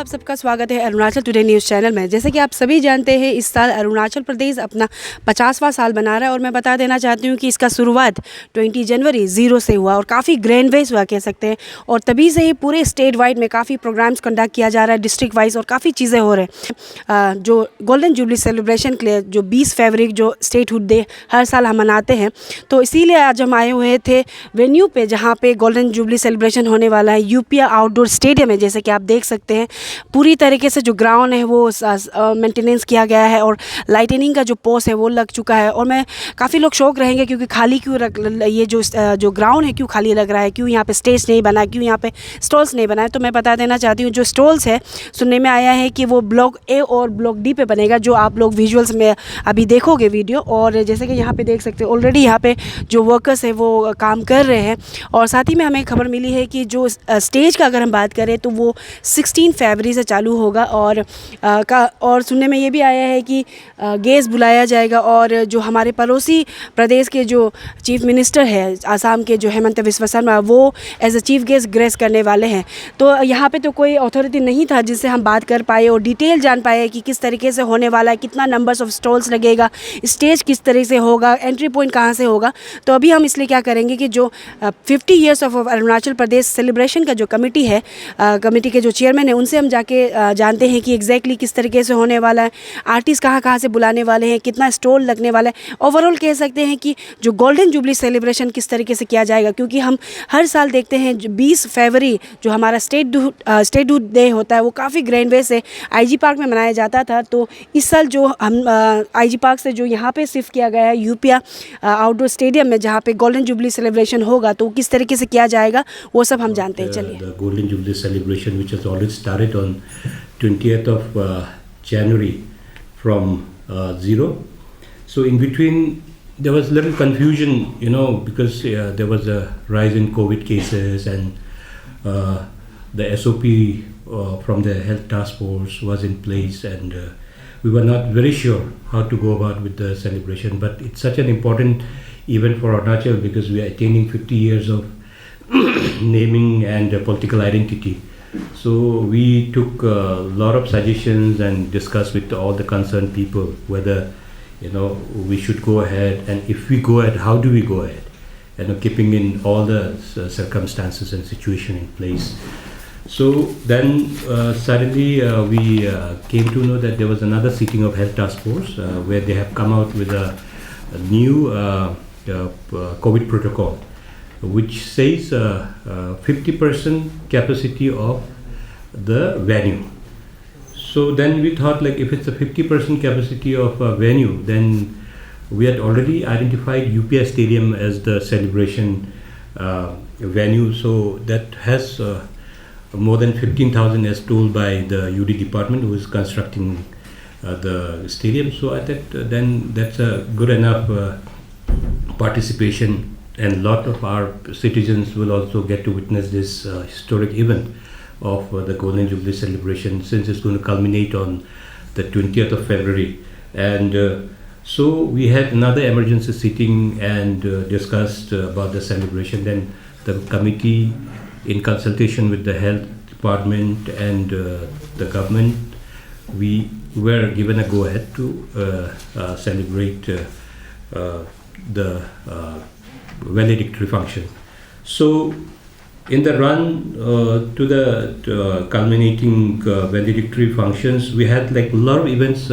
आप सबका स्वागत है अरुणाचल टुडे न्यूज़ चैनल में। जैसे कि आप सभी जानते हैं, इस साल अरुणाचल प्रदेश अपना 50वां साल बना रहा है और मैं बता देना चाहती हूँ कि इसका शुरुआत 20 जनवरी 0 से हुआ और काफ़ी ग्रैंड वेज हुआ कह सकते हैं। और तभी से ही पूरे स्टेट वाइड में काफ़ी प्रोग्राम्स कंडक्ट किया जा रहा है, डिस्ट्रिक्ट वाइज, और काफ़ी चीज़ें हो रहे हैं। जो गोल्डन जुबली सेलिब्रेशन के लिए जो 20 फरवरी जो स्टेटहुड डे हर साल हम मनाते हैं, तो इसीलिए आज हम आए हुए थे वेन्यू पे जहाँ पे गोल्डन जुबली सेलिब्रेशन होने वाला है। यूपी आउटडोर स्टेडियम है, जैसे कि आप देख सकते हैं। पूरी तरीके से जो ग्राउंड है वो मेंटेनेंस किया गया है और लाइटनिंग का जो पोस्ट है वो लग चुका है। और मैं काफ़ी लोग शौक रहेंगे क्योंकि खाली क्यों ये जो ग्राउंड है क्यों खाली लग रहा है, क्यों यहाँ पे स्टेज नहीं बना, क्यों यहाँ पे स्टॉल्स नहीं बनाए। तो मैं बता देना चाहती हूँ, जो स्टॉल्स है सुनने में आया है कि वो ब्लॉक ए और ब्लॉक डी पे बनेगा, जो आप लोग विजुअल्स में अभी देखोगे वीडियो। और जैसे कि यहाँ पे देख सकते हो ऑलरेडी यहाँ पे जो वर्कर्स है वो काम कर रहे हैं। और साथ ही में हमें खबर मिली है कि जो स्टेज का अगर हम बात करें तो वो 16 फरवरी से चालू होगा। और सुनने में ये भी आया है कि गेस्ट बुलाया जाएगा और जो हमारे पड़ोसी प्रदेश के जो चीफ मिनिस्टर है असम के, जो हिमंता बिस्वा शर्मा, वो as a chief guest grace करने वाले हैं। तो यहाँ पे तो कोई अथॉरिटी नहीं था जिससे हम बात कर पाए और डिटेल जान पाए कि किस तरीके से होने वाला है, कितना नंबर्स ऑफ स्टॉल्स लगेगा, स्टेज किस तरह से होगा, एंट्री पॉइंट कहाँ से होगा। तो अभी हम इसलिए क्या करेंगे कि जो 50 years of Arunachal Pradesh celebration का जो कमेटी है, कमेटी के जो चेयरमैन है, उनसे हम जाके जानते हैं कि एग्जैक्टली किस तरीके से होने वाला है, आर्टिस्ट कहाँ कहाँ से बुलाने वाले हैं, कितना स्टॉल लगने वाला है। ओवरऑल कह सकते हैं कि जो गोल्डन जुबली सेलिब्रेशन किस तरीके से किया जाएगा, क्योंकि हम हर साल देखते हैं 20 फरवरी जो हमारा स्टेटहुड डे होता है वो काफ़ी ग्रैंड वे से आईजी पार्क में मनाया जाता था। तो इस साल जो हम आईजी पार्क से जो यहाँ पे शिफ्ट किया गया है यूपी आउटडोर स्टेडियम में, जहाँ पे गोल्डन जुबली सेलिब्रेशन होगा, तो किस तरीके से किया जाएगा वो सब हम जानते हैं। चलिए। The Golden Jubilee celebration, which has already started on 20th of January from 0. So in between there was little confusion, because there was a rise in COVID cases and the SOP from the health task force was in place, and we were not very sure how to go about with the celebration. But it's such an important event for Arunachal because we are attaining 50 years of naming and political identity. So we took a lot of suggestions and discussed with all the concerned people whether we should go ahead, and if we go ahead, how do we go ahead, keeping in all the circumstances and situation in place. So then suddenly we came to know that there was another sitting of health task force where they have come out with a new COVID protocol, which says 50% capacity of the venue. So then we thought, like, if it's a 50% capacity of a venue, then we had already identified UPS Stadium as the celebration venue. So that has more than 15,000 as told by the UD department who is constructing the stadium. So I thought then that's a good enough participation, and a lot of our citizens will also get to witness this historic event of the Golden Jubilee celebration, since it's going to culminate on the 20th of February. And so we had another emergency sitting and discussed about the celebration. Then the committee, in consultation with the health department and the government, we were given a go-ahead to celebrate the valedictory function. So in the run to the culminating valedictory functions, we had like a lot of events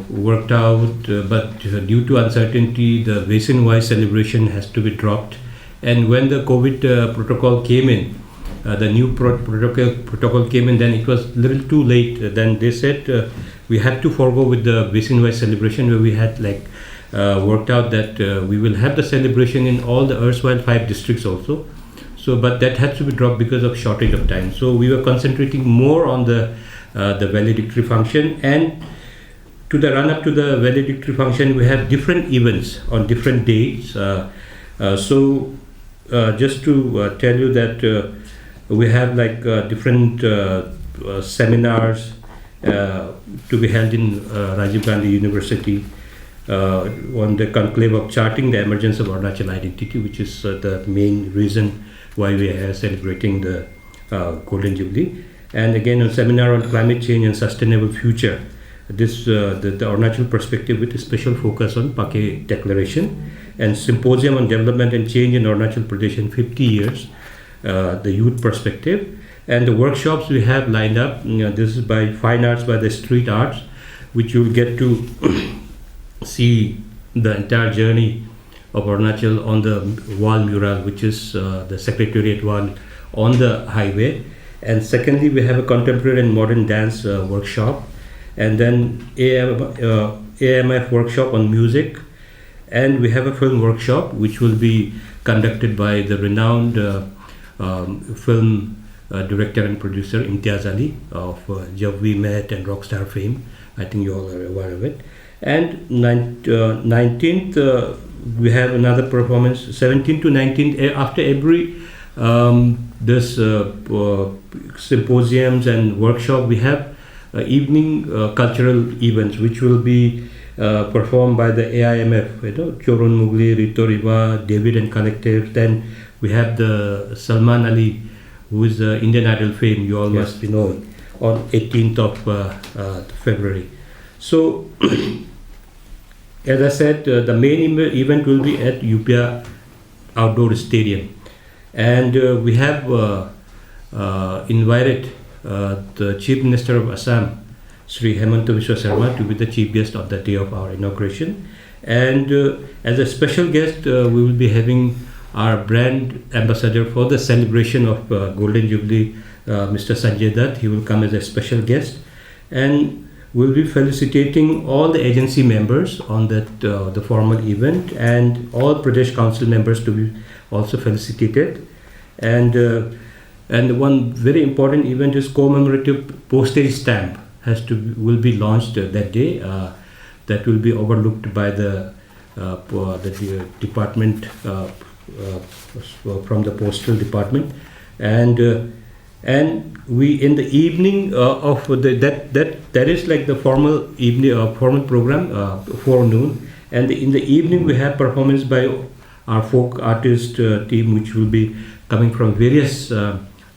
worked out, but due to uncertainty, the basin-wise celebration has to be dropped. And when the COVID protocol came in, the new protocol came in, then it was a little too late. Then they said we had to forego with the basin-wise celebration, where we had worked out that we will have the celebration in all the erstwhile 5 districts also. So, but that had to be dropped because of shortage of time. So we were concentrating more on the valedictory function, and to the run up to the valedictory function, we have different events on different dates. So just to tell you that we have different seminars to be held in Rajiv Gandhi University on the conclave of charting the emergence of Arunachal identity, which is the main reason why we are celebrating the Golden Jubilee. and again a seminar on climate change and sustainable future. This the Arunachal perspective with a special focus on Pake Declaration, and symposium on development and change in Arunachal Pradesh in 50 years, the youth perspective, and the workshops we have lined up. This is by Fine Arts by the Street Arts, which you will get to see the entire journey of Arunachal on the wall mural, which is the Secretariat wall on the highway. And secondly, we have a contemporary and modern dance workshop, and then AMF workshop on music, and we have a film workshop which will be conducted by the renowned film director and producer Imtiaz Ali of Jab We Met and Rockstar fame. I think you all are aware of it. And 19th, we have another performance, 17th to 19th, after every this symposiums and workshop, we have evening cultural events which will be performed by the AIMF, Chorun Mugli, Rito Riva, David and Collective. Then we have the Salman Ali, who is the Indian Idol fame, you all must be knowing, on 18th of February. So, as I said, the main event will be at UPA Outdoor Stadium. And we have invited the Chief Minister of Assam, Sri Himanta Biswa Sarma, to be the chief guest on the day of our inauguration. And as a special guest, we will be having our brand ambassador for the celebration of Golden Jubilee, Mr. Sanjay Dutt. He will come as a special guest. And we'll be felicitating all the agency members on that the formal event, and all Pradesh Council members to be also felicitated. And one very important event is commemorative postage stamp will be launched that day. That will be overlooked by the department from the postal department, and we in the evening of that is like the formal evening formal program, forenoon, and in the evening we have performance by our folk artist team, which will be coming from various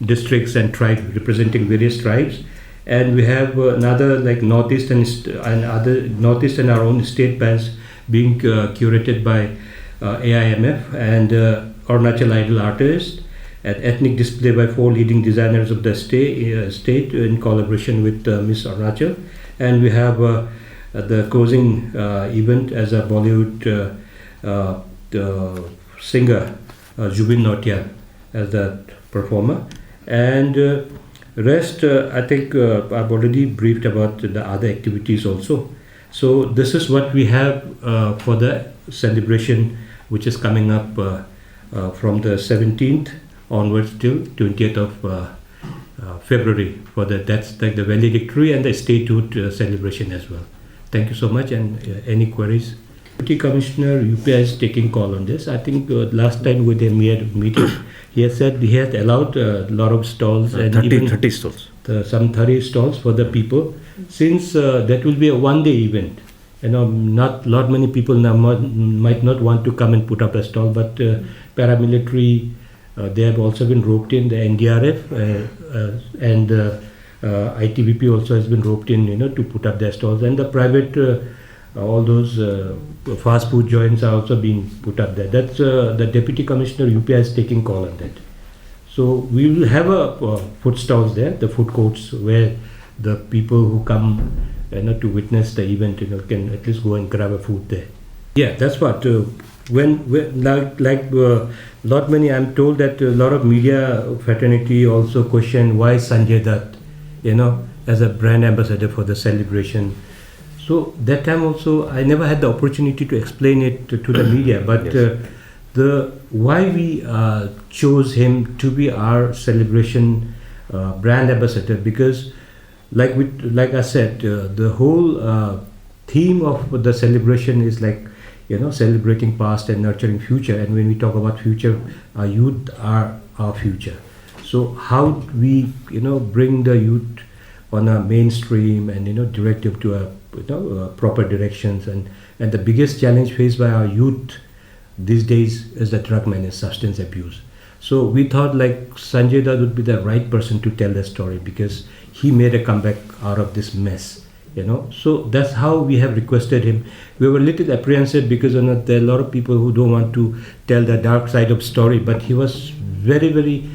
districts and tribes, representing various tribes. And we have another like Northeast and other Northeast and our own state bands being curated by AIMF, and Arunachal Idol artists, an ethnic display by 4 leading designers of the state in collaboration with Miss Arunachal. And we have the closing event as a Bollywood singer, Jubin Nautiyal, as the performer. And rest, I think I've already briefed about the other activities also. So this is what we have for the celebration, which is coming up from the 17th onwards till 20th of February. That's like the valedictory and the statehood celebration as well. Thank you so much. And any queries? Deputy Commissioner UPI is taking call on this. I think last time with him we had a meeting, he has said he has allowed a lot of stalls, and 30 stalls. Some 30 stalls for the people, since that will be a one-day event. Not many people now might not want to come and put up a stall, but paramilitary, they have also been roped in. The NDRF and ITBP also has been roped in, to put up their stalls, and the private, all those fast food joints are also being put up there. That's the Deputy Commissioner UPI is taking call on that. So we will have a food stalls there, the food courts, where the people who come to witness the event can at least go and grab a food there. Yeah, that's what. Lot many, I'm told that a lot of media fraternity also question why Sanjay Dutt, as a brand ambassador for the celebration. So that time also, I never had the opportunity to explain it to the media, but Yes. The why we chose him to be our celebration brand ambassador, because like I said, the whole theme of the celebration is like, celebrating past and nurturing future. And when we talk about future, our youth are our future. So how we bring the youth on a mainstream and direct them to a proper directions, and the biggest challenge faced by our youth these days is the drug and substance abuse. So we thought like Sanjay Dutt would be the right person to tell the story because he made a comeback out of this mess, you know. So that's how we have requested him. We were a little apprehensive because there are a lot of people who don't want to tell the dark side of story, but he was very, very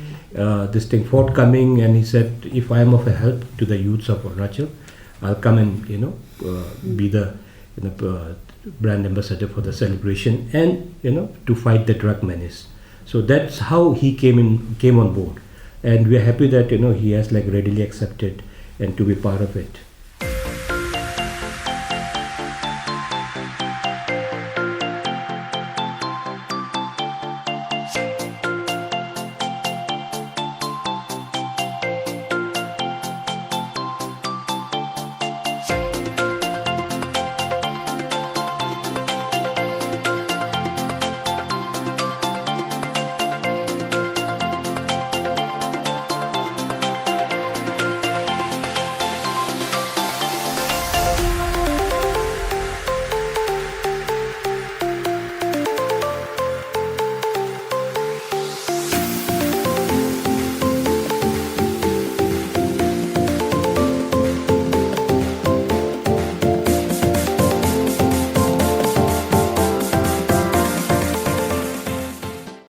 forthcoming, and he said, if I am of a help to the youths of Arunachal, I'll come and be the brand ambassador for the celebration and to fight the drug menace. So that's how he came on board, and we are happy that he has like readily accepted and to be part of it.